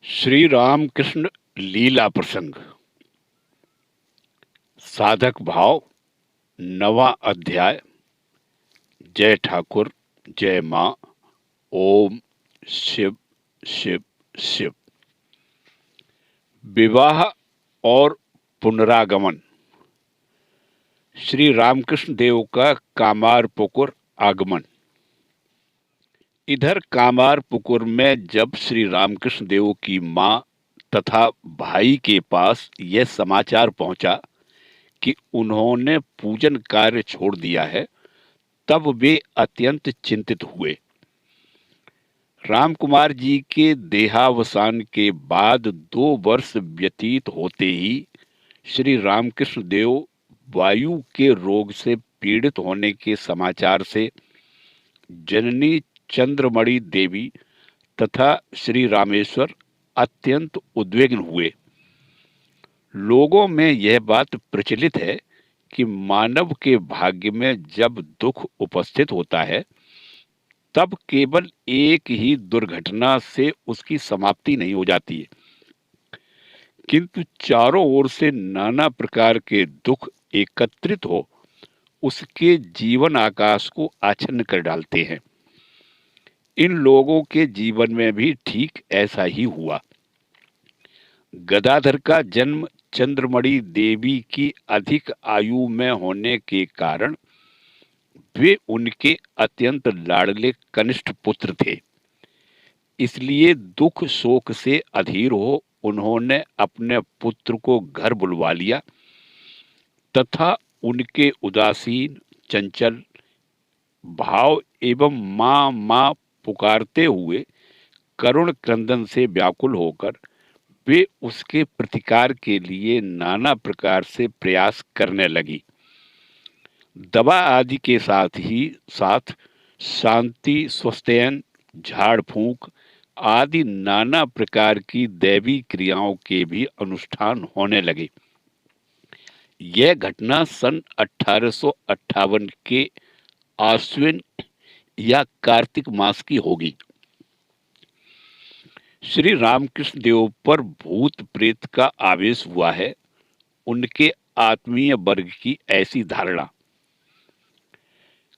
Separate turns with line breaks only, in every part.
श्री रामकृष्ण लीला प्रसंग। साधक भाव। नवा अध्याय। जय ठाकुर, जय माँ। ओम शिव शिव शिव। विवाह और पुनरागमन। श्री रामकृष्ण देव का कामारपुकुर आगमन। इधर कामारपुकुर में जब श्री रामकृष्ण देव की माँ तथा भाई के पास यह समाचार पहुंचा कि उन्होंने पूजन कार्य छोड़ दिया है, तब वे अत्यंत चिंतित हुए। रामकुमार जी के देहावसान के बाद 2 वर्ष व्यतीत होते ही श्री रामकृष्ण देव वायु के रोग से पीड़ित होने के समाचार से जननी चंद्रमणि देवी तथा श्री रामेश्वर अत्यंत उद्विग्न हुए। लोगों में यह बात प्रचलित है कि मानव के भाग्य में जब दुख उपस्थित होता है, तब केवल एक ही दुर्घटना से उसकी समाप्ति नहीं हो जाती है, किंतु चारों ओर से नाना प्रकार के दुख एकत्रित हो उसके जीवन आकाश को आच्छन्न कर डालते हैं। इन लोगों के जीवन में भी ठीक ऐसा ही हुआ। गदाधर का जन्म चंद्रमणि देवी की अधिक आयु में होने के कारण वे उनके अत्यंत लाडले कनिष्ठ पुत्र थे। इसलिए दुख शोक से अधीर हो उन्होंने अपने पुत्र को घर बुलवा लिया तथा उनके उदासीन चंचल भाव एवं माँ माँ पुकारते हुए करुण क्रंदन से व्याकुल होकर वे उसके प्रतिकार के लिए नाना प्रकार से प्रयास करने लगी। दवा आदि के साथ शांति, स्वस्त्ययन, झाड़ फूंक आदि नाना प्रकार की दैवी क्रियाओं के भी अनुष्ठान होने लगे। यह घटना सन 1858 के आश्विन या कार्तिक मास की होगी। श्री रामकृष्ण देव पर भूत प्रेत का आवेश हुआ है, उनके आत्मीय वर्ग की ऐसी धारणा।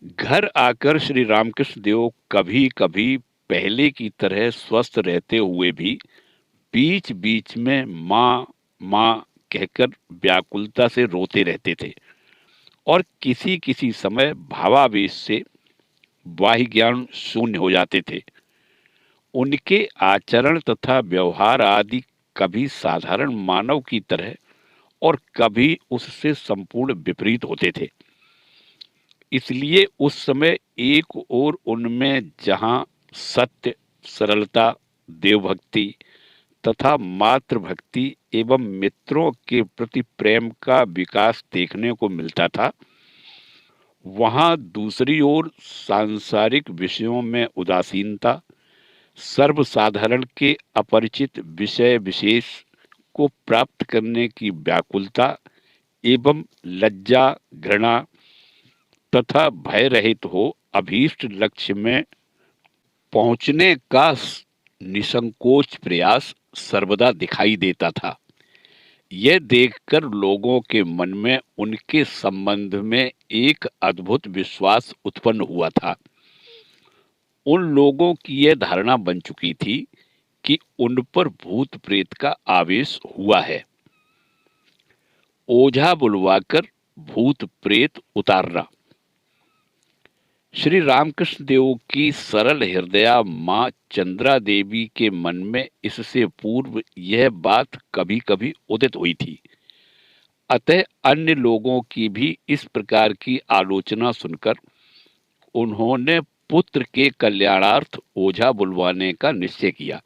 घर आकर श्री रामकृष्ण देव कभी कभी पहले की तरह स्वस्थ रहते हुए भी बीच बीच में माँ माँ कहकर व्याकुलता से रोते रहते थे और किसी किसी समय भावावेश से बाह्य ज्ञान शून्य हो जाते थे। उनके आचरण तथा व्यवहार आदि कभी साधारण मानव की तरह और कभी उससे संपूर्ण विपरीत होते थे। इसलिए उस समय एक ओर उनमें जहां सत्य, सरलता, देवभक्ति तथा मातृभक्ति एवं मित्रों के प्रति प्रेम का विकास देखने को मिलता था, वहां दूसरी ओर सांसारिक विषयों में उदासीनता, सर्वसाधारण के अपरिचित विषय विशेष को प्राप्त करने की व्याकुलता एवं लज्जा, घृणा तथा भय रहित हो अभीष्ट लक्ष्य में पहुंचने का निसंकोच प्रयास सर्वदा दिखाई देता था। यह देखकर लोगों के मन में उनके संबंध में एक अद्भुत विश्वास उत्पन्न हुआ था। उन लोगों की यह धारणा बन चुकी थी कि उन पर भूत प्रेत का आवेश हुआ है। ओझा बुलवाकर भूत प्रेत उतारना। श्री रामकृष्ण देव की सरल हृदया माँ चंद्रा देवी के मन में इससे पूर्व यह बात कभी कभी उदित हुई थी। अतः अन्य लोगों की भी इस प्रकार की आलोचना सुनकर उन्होंने पुत्र के कल्याणार्थ ओझा बुलवाने का निश्चय किया।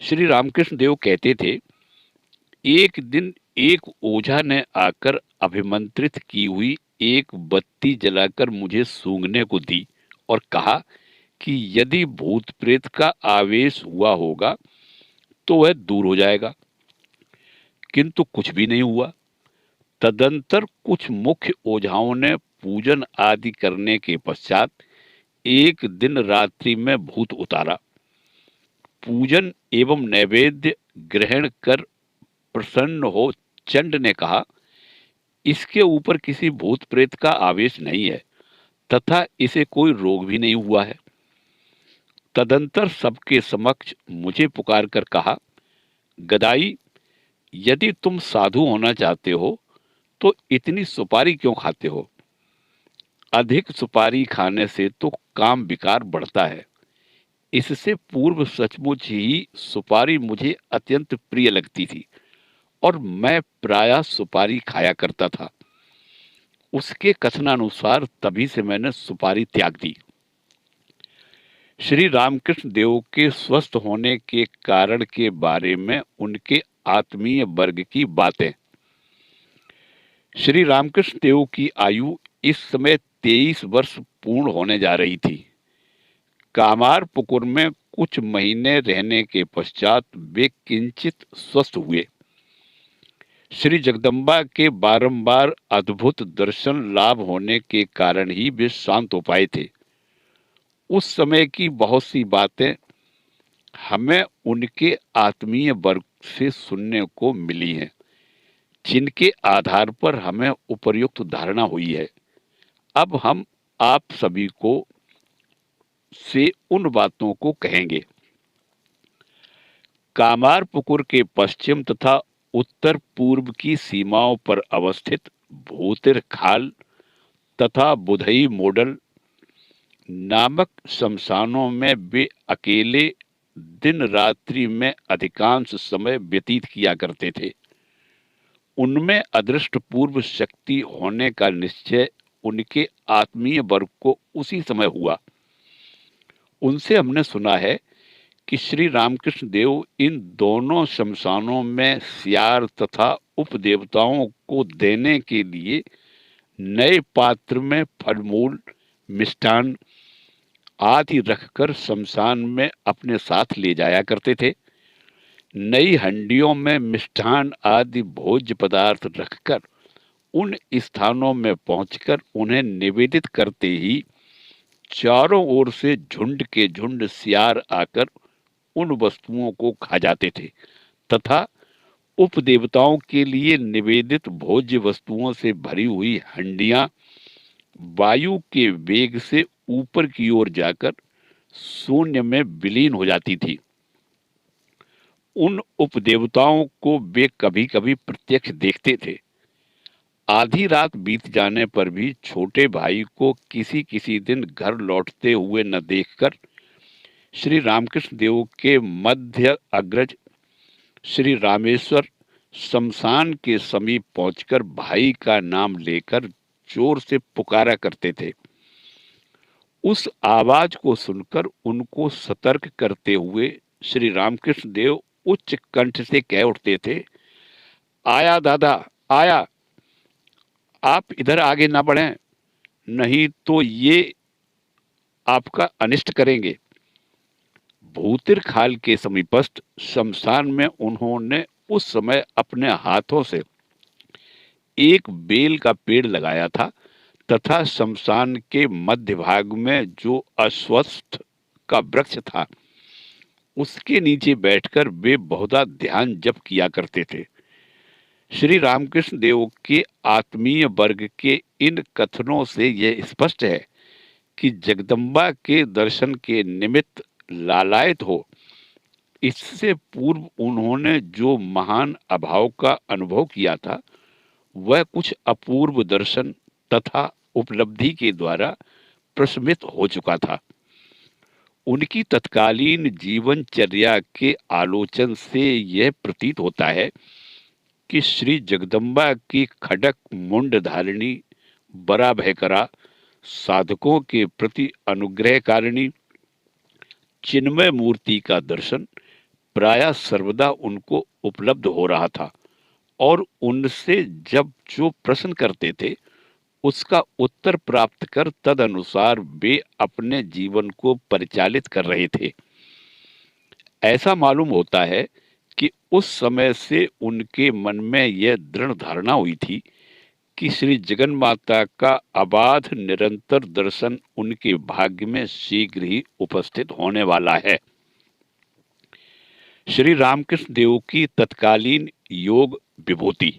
श्री रामकृष्ण देव कहते थे, एक दिन एक ओझा ने आकर अभिमंत्रित की हुई एक बत्ती जलाकर मुझे सूंघने को दी और कहा कि यदि भूत प्रेत का आवेश हुआ होगा तो वह दूर हो जाएगा, किंतु कुछ भी नहीं हुआ। तदंतर कुछ मुख्य ओझाओं ने पूजन आदि करने के पश्चात एक दिन रात्रि में भूत उतारा। पूजन एवं नैवेद्य ग्रहण कर प्रसन्न हो चंड ने कहा, इसके ऊपर किसी भूत प्रेत का आवेश नहीं है तथा इसे कोई रोग भी नहीं हुआ है। तदंतर सबके समक्ष मुझे पुकार कर कहा, गदाई, यदि तुम साधु होना चाहते हो तो इतनी सुपारी क्यों खाते हो? अधिक सुपारी खाने से तो काम विकार बढ़ता है। इससे पूर्व सचमुच ही सुपारी मुझे अत्यंत प्रिय लगती थी और मैं प्रायः सुपारी खाया करता था। उसके कथनानुसार तभी से मैंने सुपारी त्याग दी। श्री रामकृष्ण देव के स्वस्थ होने के कारण के बारे में उनके आत्मीय वर्ग की बातें। श्री रामकृष्ण देव की आयु इस समय 23 वर्ष पूर्ण होने जा रही थी। कामारपुकुर में कुछ महीने रहने के पश्चात वे किंचित स्वस्थ हुए। श्री जगदम्बा के बारंबार अद्भुत दर्शन लाभ होने के कारण ही वे शांत हो पाए थे। उस समय की बहुत सी बातें हमें उनके आत्मीय वर्ग से सुनने को मिली हैं, जिनके आधार पर हमें उपर्युक्त धारणा हुई है। अब हम आप सभी को से उन बातों को कहेंगे। कामारपुकुर के पश्चिम तथा उत्तर पूर्व की सीमाओं पर अवस्थित भूतिर खाल तथा बुधई मोडल नामक शमशानों में वे अकेले दिन रात्रि में अधिकांश समय व्यतीत किया करते थे। उनमें अदृष्ट पूर्व शक्ति होने का निश्चय उनके आत्मीय वर्ग को उसी समय हुआ। उनसे हमने सुना है कि श्री रामकृष्ण देव इन दोनों शमशानों में सियार तथा उपदेवताओं को देने के लिए नए पात्र में फलमूल, मिष्ठान आदि रखकर शमशान में अपने साथ ले जाया करते थे। नई हंडियों में मिष्ठान आदि भोज्य पदार्थ रखकर उन स्थानों में पहुंचकर उन्हें निवेदित करते ही चारों ओर से झुंड के झुंड सियार आकर उन वस्तुओं को खा जाते थे तथा उपदेवताओं के लिए निवेदित भोज्य वस्तुओं से भरी हुई हंडियां वायु के वेग से ऊपर की ओर जाकर शून्य में विलीन हो जाती थी। उन उपदेवताओं को वे कभी-कभी प्रत्यक्ष देखते थे। आधी रात बीत जाने पर भी छोटे भाई को किसी-किसी दिन घर लौटते हुए न देखकर श्री रामकृष्ण देव के मध्य अग्रज श्री रामेश्वर शमशान के समीप पहुंचकर भाई का नाम लेकर जोर से पुकारा करते थे। उस आवाज को सुनकर उनको सतर्क करते हुए श्री रामकृष्ण देव उच्च कंठ से कह उठते थे, आया दादा, आया, आप इधर आगे ना बढ़ें, नहीं तो ये आपका अनिष्ट करेंगे। भूतिर खाल के समीपस्थ शमशान में उन्होंने उस समय अपने हाथों से एक बेल का पेड़ लगाया था तथा शमशान के मध्य भाग में जो अश्वत्थ का वृक्ष था उसके नीचे बैठकर वे बहुधा ध्यान जप किया करते थे। श्री रामकृष्ण देव के आत्मीय वर्ग के इन कथनों से यह स्पष्ट है कि जगदम्बा के दर्शन के निमित्त लालायित हो इससे पूर्व उन्होंने जो महान अभाव का अनुभव किया था वह कुछ अपूर्व दर्शन तथा उपलब्धि के द्वारा प्रशमित हो चुका था। उनकी तत्कालीन जीवनचर्या के आलोचन से यह प्रतीत होता है कि श्री जगदम्बा की खडक मुंड धारिणी बड़ा भयकरा साधकों के प्रति अनुग्रहकारिणी चिन्मय मूर्ति का दर्शन प्रायः सर्वदा उनको उपलब्ध हो रहा था और उनसे जब जो प्रश्न करते थे उसका उत्तर प्राप्त कर तदनुसार वे अपने जीवन को परिचालित कर रहे थे। ऐसा मालूम होता है कि उस समय से उनके मन में यह दृढ़ धारणा हुई थी कि श्री जगन माता का अबाध निरंतर दर्शन उनके भाग्य में शीघ्र ही उपस्थित होने वाला है। श्री रामकृष्ण देव की तत्कालीन योग विभूति।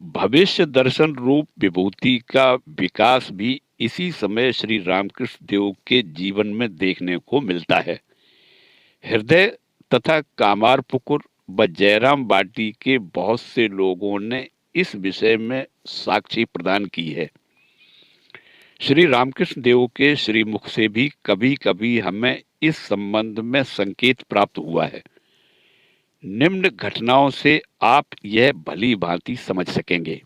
भविष्य दर्शन रूप विभूति का विकास भी इसी समय श्री रामकृष्ण देव के जीवन में देखने को मिलता है। हृदय तथा कामारपुकुर व जयराम बाटी के बहुत से लोगों ने इस विषय में साक्षी प्रदान की है। श्री रामकृष्ण देव के श्रीमुख से भी कभी कभी हमें इस संबंध में संकेत प्राप्त हुआ है। निम्न घटनाओं से आप यह भली भांति समझ सकेंगे।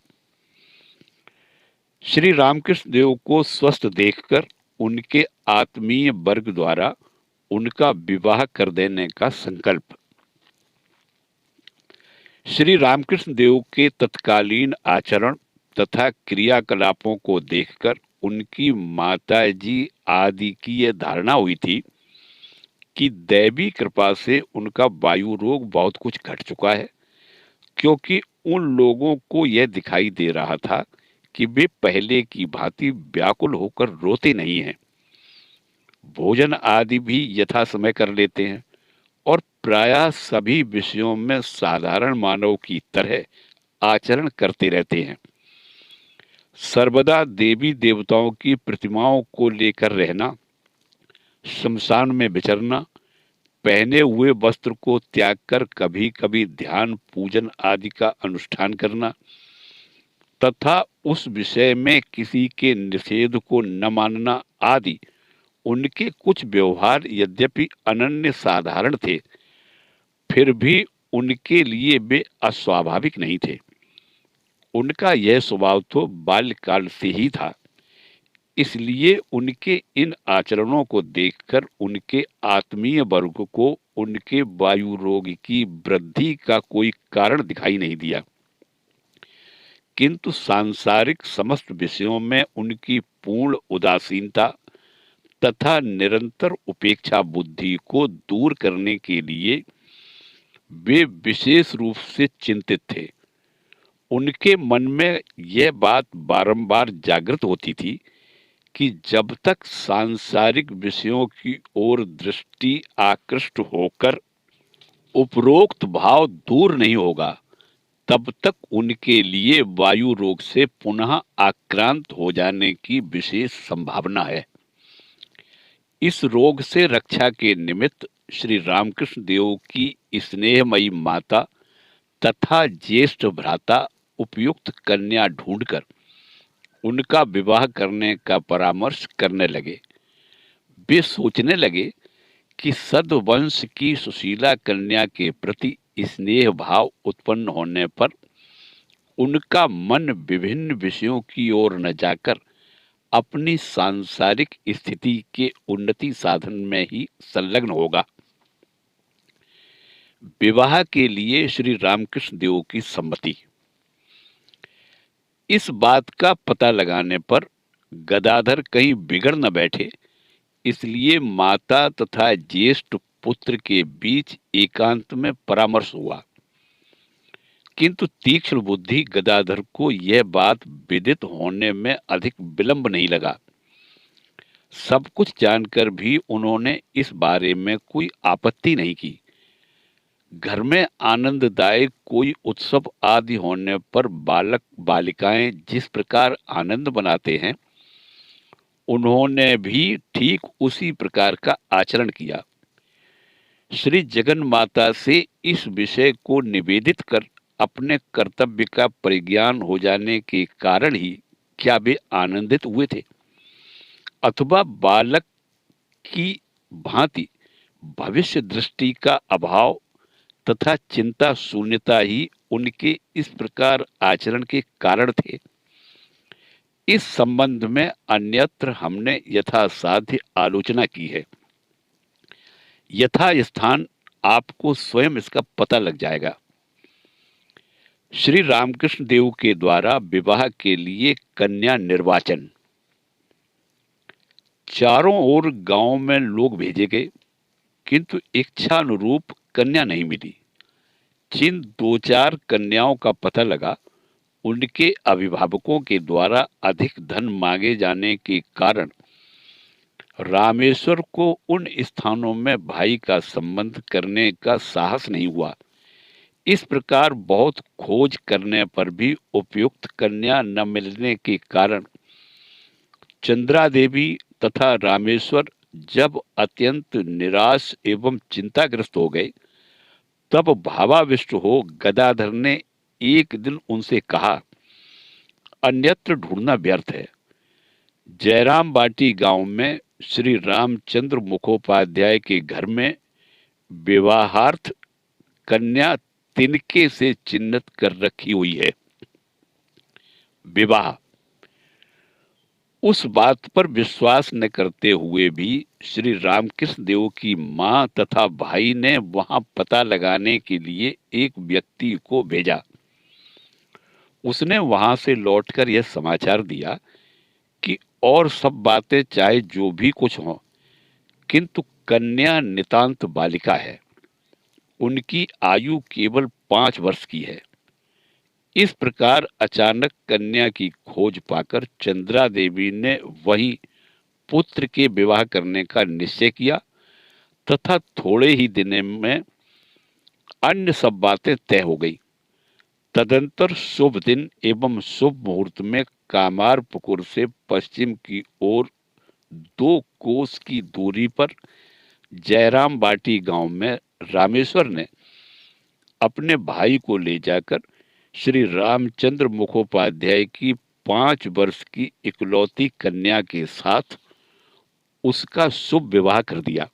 श्री रामकृष्ण देव को स्वस्थ देखकर उनके आत्मीय वर्ग द्वारा उनका विवाह कर देने का संकल्प। श्री रामकृष्ण देव के तत्कालीन आचरण तथा क्रियाकलापों को देखकर उनकी माताजी आदि की यह धारणा हुई थी कि दैवी कृपा से उनका वायु रोग बहुत कुछ घट चुका है, क्योंकि उन लोगों को यह दिखाई दे रहा था कि वे पहले की भांति व्याकुल होकर रोते नहीं हैं, भोजन आदि भी यथा समय कर लेते हैं और प्रायः सभी विषयों में साधारण मानव की तरह आचरण करते रहते हैं। सर्वदा देवी देवताओं की प्रतिमाओं को लेकर रहना, शमशान में विचरना, पहने हुए वस्त्र को त्याग कर कभी कभी ध्यान पूजन आदि का अनुष्ठान करना तथा उस विषय में किसी के निषेध को न मानना आदि उनके कुछ व्यवहार यद्यपि अनन्य साधारण थे, फिर भी उनके लिए वे अस्वाभाविक नहीं थे। उनका यह स्वभाव तो बाल्यकाल से ही था। इसलिए उनके इन आचरणों को देखकर उनके आत्मीय वर्ग को उनके वायु रोग की वृद्धि का कोई कारण दिखाई नहीं दिया, किंतु सांसारिक समस्त विषयों में उनकी पूर्ण उदासीनता तथा निरंतर उपेक्षा बुद्धि को दूर करने के लिए वे विशेष रूप से चिंतित थे। उनके मन में यह बात बारंबार जागृत होती थी कि जब तक सांसारिक विषयों की ओर दृष्टि आकृष्ट होकर उपरोक्त भाव दूर नहीं होगा, तब तक उनके लिए वायु रोग से पुनः आक्रांत हो जाने की विशेष संभावना है। इस रोग से रक्षा के निमित्त श्री रामकृष्ण देव की स्नेहमयी माता तथा ज्येष्ठ भ्राता उपयुक्त कन्या ढूंढकर उनका विवाह करने का परामर्श करने लगे। वे सोचने लगे कि सद्वंश की सुशीला कन्या के प्रति स्नेह भाव उत्पन्न होने पर उनका मन विभिन्न विषयों की ओर न जाकर अपनी सांसारिक स्थिति के उन्नति साधन में ही संलग्न होगा। विवाह के लिए श्री रामकृष्ण देव की सम्मति। इस बात का पता लगाने पर गदाधर कहीं बिगड़ न बैठे, इसलिए माता तथा ज्येष्ठ पुत्र के बीच एकांत में परामर्श हुआ, किंतु तीक्ष्ण बुद्धि गदाधर को यह बात विदित होने में अधिक विलंब नहीं लगा। सब कुछ जानकर भी उन्होंने इस बारे में कोई आपत्ति नहीं की। घर में आनंददायक कोई उत्सव आदि होने पर बालक बालिकाएं जिस प्रकार आनंद मनाते हैं, उन्होंने भी ठीक उसी प्रकार का आचरण किया। श्री जगन माता से इस विषय को निवेदित कर अपने कर्तव्य का परिज्ञान हो जाने के कारण ही क्या वे आनंदित हुए थे, अथवा बालक की भांति भविष्य दृष्टि का अभाव तथा चिंता शून्यता ही उनके इस प्रकार आचरण के कारण थे। इस संबंध में अन्यत्र हमने यथासाध्य आलोचना की है। यथा स्थान आपको स्वयं इसका पता लग जाएगा। श्री रामकृष्ण देव के द्वारा विवाह के लिए कन्या निर्वाचन। चारों ओर गांव में लोग भेजे गए, किंतु इच्छानुरूप कन्या नहीं मिली। जिन दो चार कन्याओं का पता लगा, उनके अभिभावकों के द्वारा अधिक धन मांगे जाने के कारण रामेश्वर को उन स्थानों में भाई का संबंध करने का साहस नहीं हुआ। इस प्रकार बहुत खोज करने पर भी उपयुक्त कन्या न मिलने के कारण चंद्रा देवी तथा रामेश्वर जब अत्यंत निराश एवं चिंताग्रस्त हो गए, तब भावाविष्ट हो गदाधर ने एक दिन उनसे कहा, अन्यत्र ढूंढना व्यर्थ है। जयराम बाटी गांव में श्री रामचंद्र मुखोपाध्याय के घर में विवाहार्थ कन्या तिनके से चिन्हित कर रखी हुई है। विवाह। उस बात पर विश्वास न करते हुए भी श्री रामकृष्ण देव की मां तथा भाई ने वहां पता लगाने के लिए एक व्यक्ति को भेजा। उसने वहां से लौटकर यह समाचार दिया कि और सब बातें चाहे जो भी कुछ हों, किंतु कन्या नितांत बालिका है। उनकी आयु केवल 5 वर्ष की है। इस प्रकार अचानक कन्या की खोज पाकर चंद्रा देवी ने वहीं पुत्र के विवाह करने का निश्चय किया तथा थोड़े ही दिन में अन्य सब बातें तय हो गई। तदंतर शुभ दिन एवं शुभ मुहूर्त में कामारपुकुर से पश्चिम की ओर 2 कोस की दूरी पर जयराम बाटी गांव में रामेश्वर ने अपने भाई को ले जाकर श्री रामचंद्र मुखोपाध्याय की 5 वर्ष की इकलौती कन्या के साथ उसका शुभ विवाह कर दिया।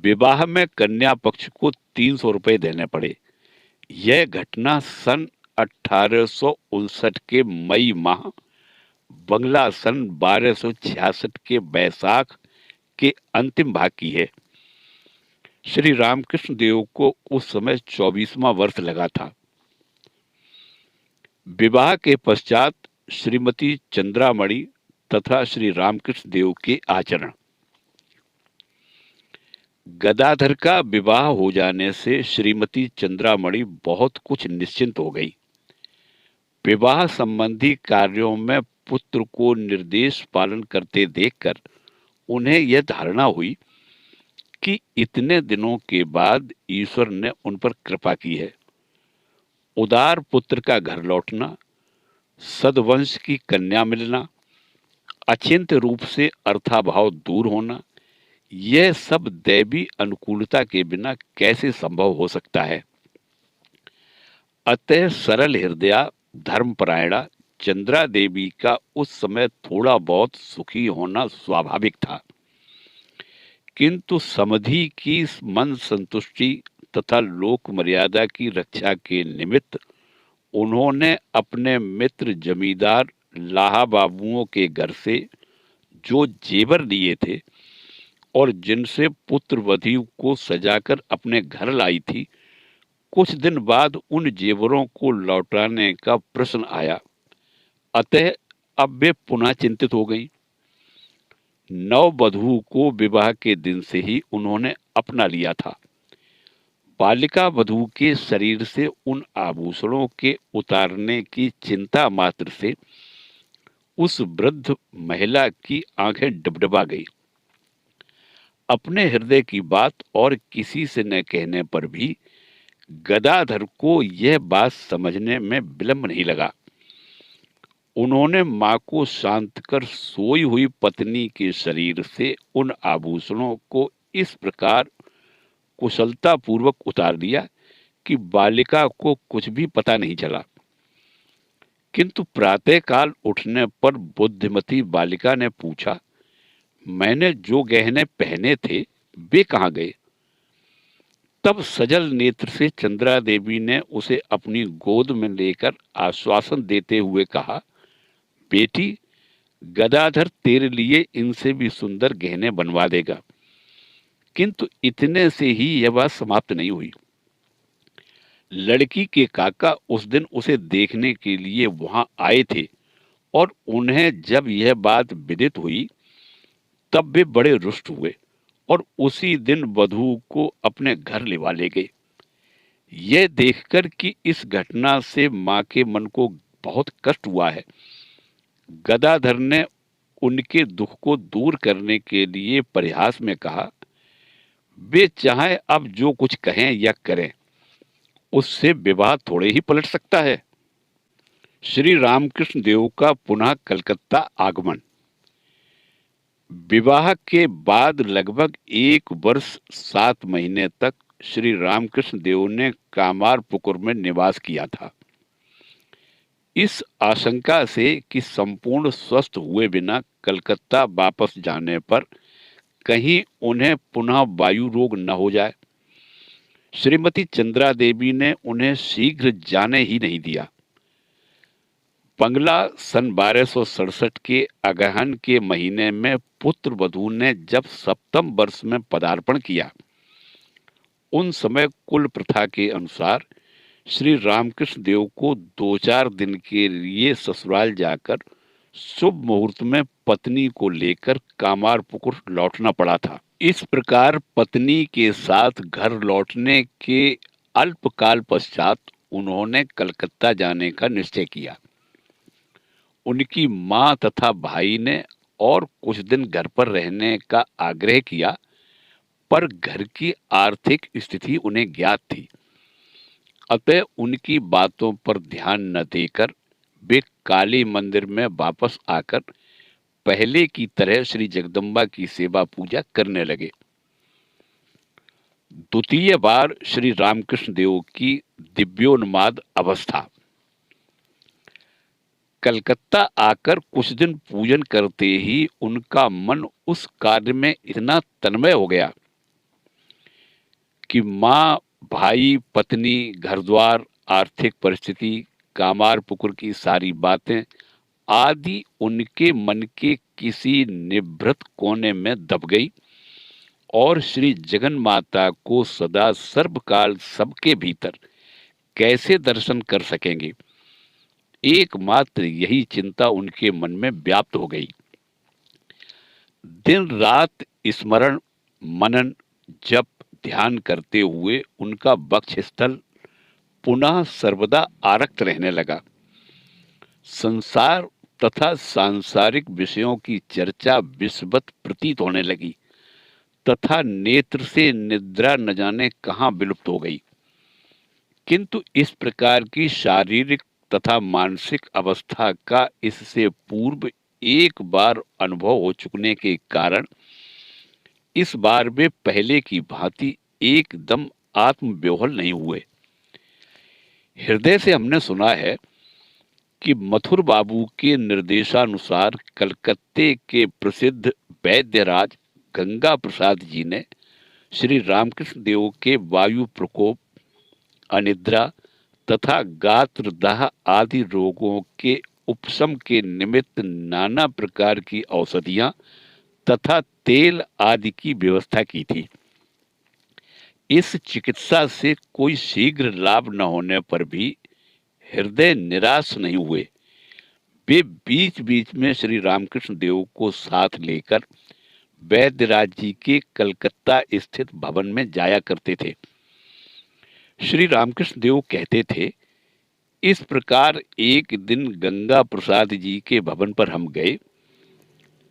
विवाह में कन्या पक्ष को 300 रुपए देने पड़े। यह घटना सन 1859 के मई माह, बंगला सन 1266 के बैसाख के अंतिम भाग की है। श्री रामकृष्ण देव को उस समय 24वां वर्ष लगा था। विवाह के पश्चात श्रीमती चंद्रामणि तथा श्री रामकृष्ण देव के आचरण। गदाधर का विवाह हो जाने से श्रीमती चंद्रामणि बहुत कुछ निश्चिंत हो गई। विवाह संबंधी कार्यों में पुत्र को निर्देश पालन करते देखकर उन्हें यह धारणा हुई कि इतने दिनों के बाद ईश्वर ने उन पर कृपा की है। उदार पुत्र का घर लौटना, सदवंश की कन्या मिलना, अचिंत्य रूप से अर्थाभाव दूर होना, यह सब दैवी अनुकूलता के बिना कैसे संभव हो सकता है। अतः सरल हृदया धर्मपरायणा चंद्रा देवी का उस समय थोड़ा बहुत सुखी होना स्वाभाविक था, किंतु समधि की मन संतुष्टि तथा लोक मर्यादा की रक्षा के निमित्त उन्होंने अपने मित्र जमींदार लाहा बाबुओं के घर से जो जेवर लिए थे और जिनसे पुत्र वधू को सजाकर अपने घर लाई थी, कुछ दिन बाद उन जेवरों को लौटाने का प्रश्न आया। अतः अब वे पुनः चिंतित हो गईं। नववधू को विवाह के दिन से ही उन्होंने अपना लिया था। बालिका वधू के शरीर से उन आभूषणों के उतारने की चिंता मात्र से उस वृद्ध महिला की आंखें डबडबा गई। अपने हृदय की बात और किसी से न कहने पर भी गदाधर को यह बात समझने में विलंब नहीं लगा। उन्होंने मां को शांत कर सोई हुई पत्नी के शरीर से उन आभूषणों को इस प्रकार कुशलता पूर्वक उतार दिया कि बालिका को कुछ भी पता नहीं चला। किंतु प्रातःकाल उठने पर बुद्धिमती बालिका ने पूछा, मैंने जो गहने पहने थे वे कहाँ गए? तब सजल नेत्र से चंद्रा देवी ने उसे अपनी गोद में लेकर आश्वासन देते हुए कहा, बेटी, गदाधर तेरे लिए इनसे भी सुंदर गहने बनवा देगा। किंतु इतने से ही यह बात समाप्त नहीं हुई। लड़की के काका उस दिन उसे देखने के लिए वहां आए थे और उन्हें जब यह बात विदित हुई तब वे बड़े रुष्ट हुए और उसी दिन वधू को अपने घर लिवा ले गए। यह देखकर कि इस घटना से मां के मन को बहुत कष्ट हुआ है, गदाधर ने उनके दुख को दूर करने के लिए परिहास में कहा, वे चाहे अब जो कुछ कहें या करें, उससे विवाह थोड़े ही पलट सकता है। श्री रामकृष्ण देव का पुनः कलकत्ता आगमन। विवाह के बाद लगभग 1 वर्ष 7 महीने तक श्री रामकृष्ण देव ने कामारपुकुर में निवास किया था। इस आशंका से कि संपूर्ण स्वस्थ हुए बिना कलकत्ता वापस जाने पर कहीं उन्हें पुनः वायु रोग न हो जाए, श्रीमती चंद्रा देवी ने उन्हें शीघ्र जाने ही नहीं दिया। बंगला सन 1267 के अगहन के महीने में पुत्र वधू ने जब 7वें वर्ष में पदार्पण किया, उन समय कुल प्रथा के अनुसार श्री रामकृष्ण देव को 2-4 दिन के लिए ससुराल जाकर शुभ मुहूर्त में पत्नी को लेकर कामारपुकुर लौटना पड़ा था। इस प्रकार पत्नी के साथ घर लौटने के अल्पकाल पश्चात उन्होंने कलकत्ता जाने का निश्चय किया। उनकी मां तथा भाई ने और कुछ दिन घर पर रहने का आग्रह किया, पर घर की आर्थिक स्थिति उन्हें ज्ञात थी। अतः उनकी बातों पर ध्यान न देकर वे काली मंदिर में वापस आकर पहले की तरह श्री जगदम्बा की सेवा पूजा करने लगे। द्वितीय बार श्री रामकृष्ण देव की दिव्योन्माद अवस्था। कलकत्ता आकर कुछ दिन पूजन करते ही उनका मन उस कार्य में इतना तन्मय हो गया कि माँ, भाई, पत्नी, घर द्वार, आर्थिक परिस्थिति, कामारपुकुर की सारी बातें आदि उनके मन के किसी निभृत कोने में दब गई और श्री जगन माता को सदा सर्वकाल सबके भीतर कैसे दर्शन कर सकेंगे, एकमात्र यही चिंता उनके मन में व्याप्त हो गई। दिन रात स्मरण, मनन, जप, ध्यान करते हुए उनका वक्षस्थल पुनः सर्वदा आरक्त रहने लगा। संसार तथा सांसारिक विषयों की चर्चा विषवत प्रतीत होने लगी तथा नेत्र से निद्रा न जाने कहाँ विलुप्त हो गई। किंतु इस प्रकार की शारीरिक तथा मानसिक अवस्था का इससे पूर्व एक बार अनुभव हो चुकने के कारण इस बार वे पहले की भांति एकदम आत्मविह्वल नहीं हुए। हृदय से हमने सुना है कि मथुर बाबू के निर्देशानुसार कलकत्ते के प्रसिद्ध वैद्यराज गंगा प्रसाद जी ने श्री रामकृष्ण देव के वायु प्रकोप, अनिद्रा तथा गात्रदाह आदि रोगों के उपशम के निमित्त नाना प्रकार की औषधियां तथा तेल आदि की व्यवस्था की थी। इस चिकित्सा से कोई शीघ्र लाभ न होने पर भी हृदय निराश नहीं हुए। वे बीच बीच में श्री रामकृष्ण देव को साथ लेकर वैद्यराज जी के कलकत्ता स्थित भवन में जाया करते थे। श्री रामकृष्ण देव कहते थे, इस प्रकार एक दिन गंगा प्रसाद जी के भवन पर हम गए।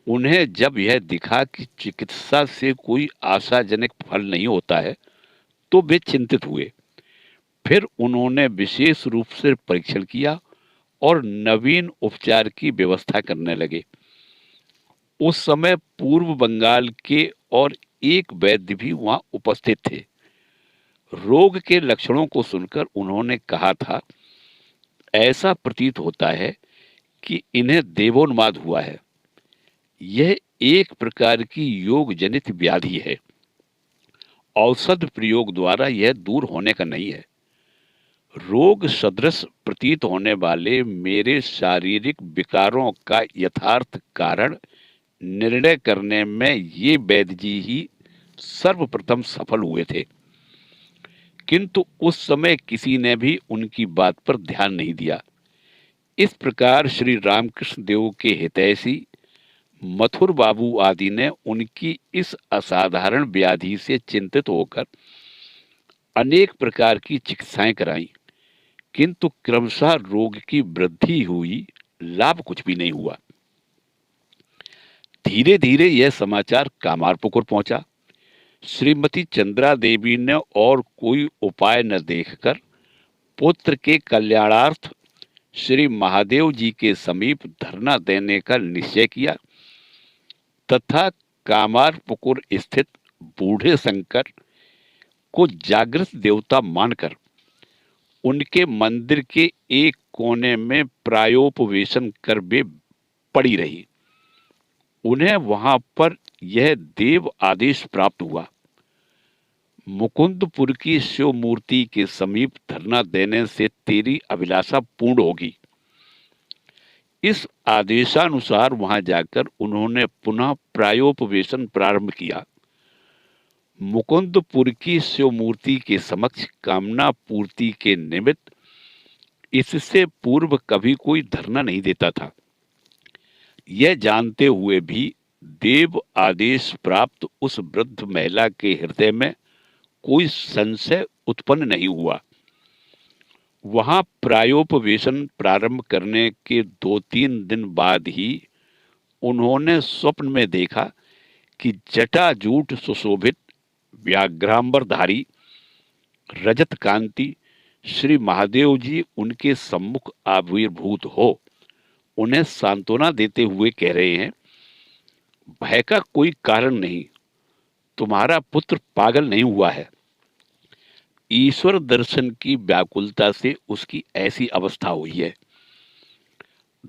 उन्हें जब यह दिखा कि चिकित्सा से कोई आशाजनक फल नहीं होता है तो वे चिंतित हुए। फिर उन्होंने विशेष रूप से परीक्षण किया और नवीन उपचार की व्यवस्था करने लगे। उस समय पूर्व बंगाल के और एक वैद्य भी वहां उपस्थित थे। रोग के लक्षणों को सुनकर उन्होंने कहा था, ऐसा प्रतीत होता है कि इन्हें देवोन्माद हुआ है। यह एक प्रकार की योग जनित व्याधि है। औषध प्रयोग द्वारा यह दूर होने का नहीं है। रोग सदृश प्रतीत होने वाले मेरे शारीरिक विकारों का यथार्थ कारण निर्णय करने में ये वैद्य जी ही सर्वप्रथम सफल हुए थे। किंतु उस समय किसी ने भी उनकी बात पर ध्यान नहीं दिया। इस प्रकार श्री रामकृष्ण देव के हितैषी मथुर बाबू आदि ने उनकी इस असाधारण व्याधि से चिंतित होकर अनेक प्रकार की चिकित्साएं कराई, किंतु क्रमशः रोग की वृद्धि हुई, लाभ कुछ भी नहीं हुआ। धीरे धीरे यह समाचार कामारपुकुर पहुंचा। श्रीमती चंद्रा देवी ने और कोई उपाय न देखकर पुत्र के कल्याणार्थ श्री महादेव जी के समीप धरना देने का निश्चय किया तथा कामारपुकुर स्थित बूढ़े शंकर को जागृत देवता मानकर उनके मंदिर के एक कोने में प्रायोपवेशन कर वे पड़ी रही। उन्हें वहां पर यह देव आदेश प्राप्त हुआ, मुकुंदपुर की शिव मूर्ति के समीप धरना देने से तेरी अभिलाषा पूर्ण होगी। इस आदेशानुसार वहां जाकर उन्होंने पुनः प्रायोपवेशन प्रारंभ किया। मुकुंदपुर की शिव मूर्ति के समक्ष कामना पूर्ति के निमित्त इससे पूर्व कभी कोई धरना नहीं देता था। यह जानते हुए भी देव आदेश प्राप्त उस वृद्ध महिला के हृदय में कोई संशय उत्पन्न नहीं हुआ। वहां प्रायोपवेशन प्रारंभ करने के 2-3 दिन बाद ही उन्होंने स्वप्न में देखा कि जटाजूट सुशोभित व्याघ्रांबरधारी रजत कांति श्री महादेव जी उनके सम्मुख आविर्भूत हो उन्हें सांत्वना देते हुए कह रहे हैं, भय का कोई कारण नहीं, तुम्हारा पुत्र पागल नहीं हुआ है। ईश्वर दर्शन की व्याकुलता से उसकी ऐसी अवस्था हुई है।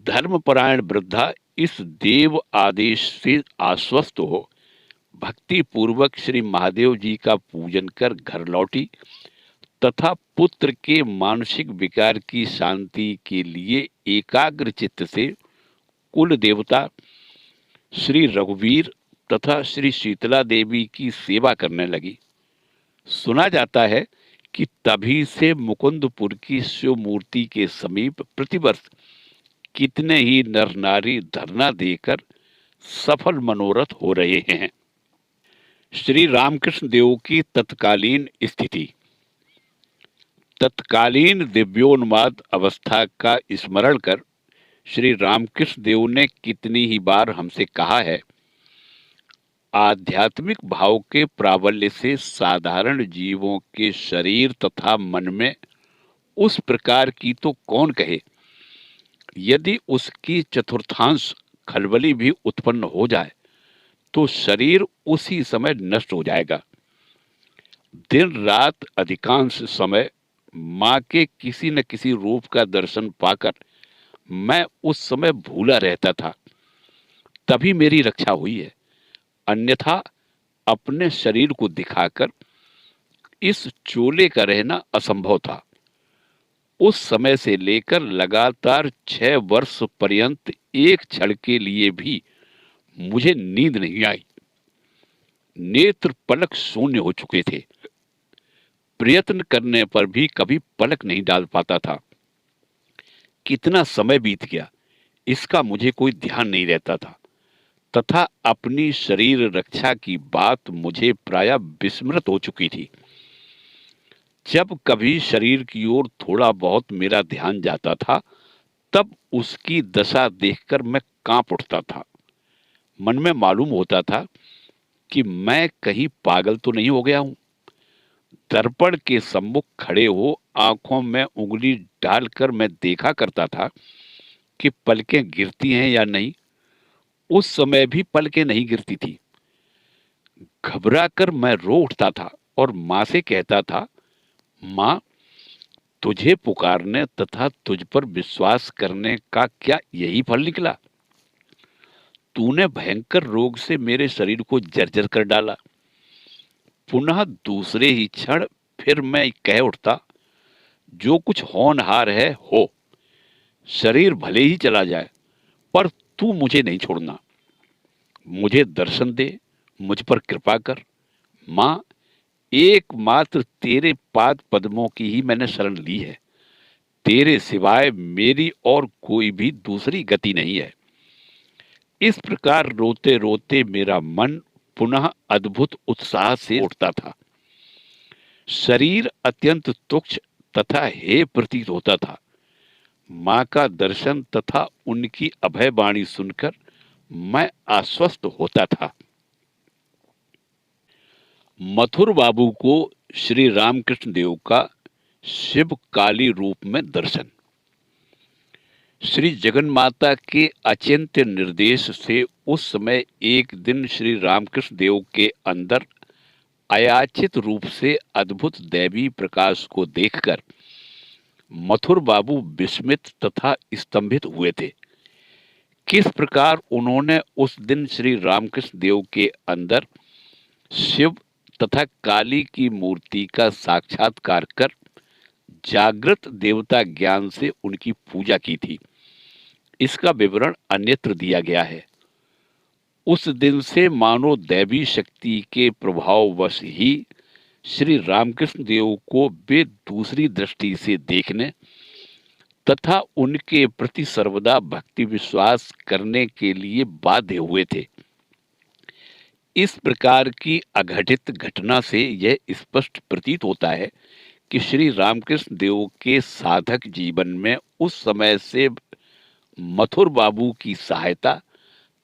धर्मपरायण वृद्धा इस देव आदेश से आश्वस्त हो भक्ति पूर्वक श्री महादेव जी का पूजन कर घर लौटी तथा पुत्र के मानसिक विकार की शांति के लिए एकाग्र चित्त से कुल देवता श्री रघुवीर तथा श्री शीतला देवी की सेवा करने लगी। सुना जाता है कि तभी से मुकुंदपुर की शिव मूर्ति के समीप प्रतिवर्ष कितने ही नर नारी धरना देकर सफल मनोरथ हो रहे हैं। श्री रामकृष्ण देव की तत्कालीन स्थिति। तत्कालीन दिव्योन्माद अवस्था का स्मरण कर श्री रामकृष्ण देव ने कितनी ही बार हमसे कहा है, आध्यात्मिक भाव के प्राबल्य से साधारण जीवों के शरीर तथा मन में उस प्रकार की तो कौन कहे, यदि उसकी चतुर्थांश खलबली भी उत्पन्न हो जाए तो शरीर उसी समय नष्ट हो जाएगा। दिन रात अधिकांश समय माँ के किसी न किसी रूप का दर्शन पाकर मैं उस समय भूला रहता था, तभी मेरी रक्षा हुई है, अन्यथा अपने शरीर को दिखाकर इस चोले का रहना असंभव था। उस समय से लेकर लगातार 6 वर्ष पर्यंत एक क्षण के लिए भी मुझे नींद नहीं आई। नेत्र पलक शून्य हो चुके थे। प्रयत्न करने पर भी कभी पलक नहीं डाल पाता था। कितना समय बीत गया इसका मुझे कोई ध्यान नहीं रहता था तथा अपनी शरीर रक्षा की बात मुझे प्रायः विस्मृत हो चुकी थी। जब कभी शरीर की ओर थोड़ा बहुत मेरा ध्यान जाता था तब उसकी दशा देखकर मैं कांप उठता था। मन में मालूम होता था कि मैं कहीं पागल तो नहीं हो गया हूं। दर्पण के सम्मुख खड़े हो आंखों में उंगली डालकर मैं देखा करता था कि पलकें गिरती हैं या नहीं। उस समय भी पलकें नहीं गिरती थी। घबराकर मैं रो उठता था और माँ से कहता था, माँ, तुझे पुकारने तथा तुझ पर विश्वास करने का क्या यही फल निकला? तूने भयंकर रोग से मेरे शरीर को जर्जर कर डाला। पुनः दूसरे ही क्षण फिर मैं कह उठता, जो कुछ होनहार है हो, शरीर भले ही चला जाए पर तू मुझे नहीं छोड़ना। मुझे दर्शन दे, मुझ पर कृपा कर। माँ, एकमात्र तेरे पाद पद्मों की ही मैंने शरण ली है। तेरे सिवाय मेरी और कोई भी दूसरी गति नहीं है। इस प्रकार रोते रोते मेरा मन पुनः अद्भुत उत्साह से उठता था। शरीर अत्यंत तुच्छ तथा हे प्रतीत होता था। माँ का दर्शन तथा उनकी अभय वाणी सुनकर मैं आश्वस्त होता था। मथुर बाबू को श्री रामकृष्ण देव का शिव काली रूप में दर्शन। श्री जगन माता के अचिंत्य निर्देश से उस समय एक दिन श्री रामकृष्ण देव के अंदर अयाचित रूप से अद्भुत दैवी प्रकाश को देखकर मथुर बाबू विस्मित तथा स्तंभित हुए थे। किस प्रकार उन्होंने उस दिन श्री रामकृष्ण देव के अंदर शिव तथा काली की मूर्ति का साक्षात्कार कर जागृत देवता ज्ञान से उनकी पूजा की थी, इसका विवरण अन्यत्र दिया गया है। उस दिन से मानो दैवी शक्ति के प्रभाववश ही श्री रामकृष्ण देव को वे दूसरी दृष्टि से देखने तथा उनके प्रति सर्वदा भक्ति विश्वास करने के लिए बाध्य हुए थे। इस प्रकार की अघटित घटना से यह स्पष्ट प्रतीत होता है कि श्री रामकृष्ण देव के साधक जीवन में उस समय से मथुर बाबू की सहायता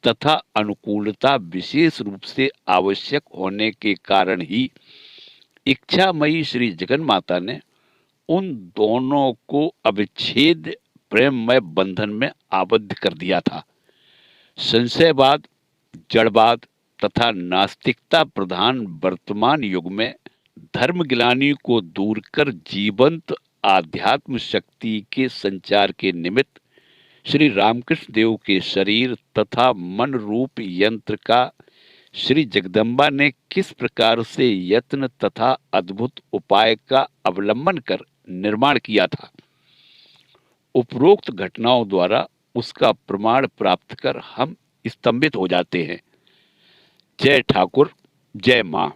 तथा अनुकूलता विशेष रूप से आवश्यक होने के कारण ही इच्छामयी श्री जगन माता ने उन दोनों को अविच्छेद प्रेममय बंधन में आबद्ध कर दिया था। संशयवाद, जड़वाद तथा नास्तिकता प्रधान वर्तमान युग में धर्मग्लानि को दूर कर जीवंत आध्यात्म शक्ति के संचार के निमित्त श्री रामकृष्ण देव के शरीर तथा मन रूप यंत्र का श्री जगदम्बा ने किस प्रकार से यत्न तथा अद्भुत उपाय का अवलंबन कर निर्माण किया था, उपरोक्त घटनाओं द्वारा उसका प्रमाण प्राप्त कर हम स्तंभित हो जाते हैं। जय ठाकुर, जय मां।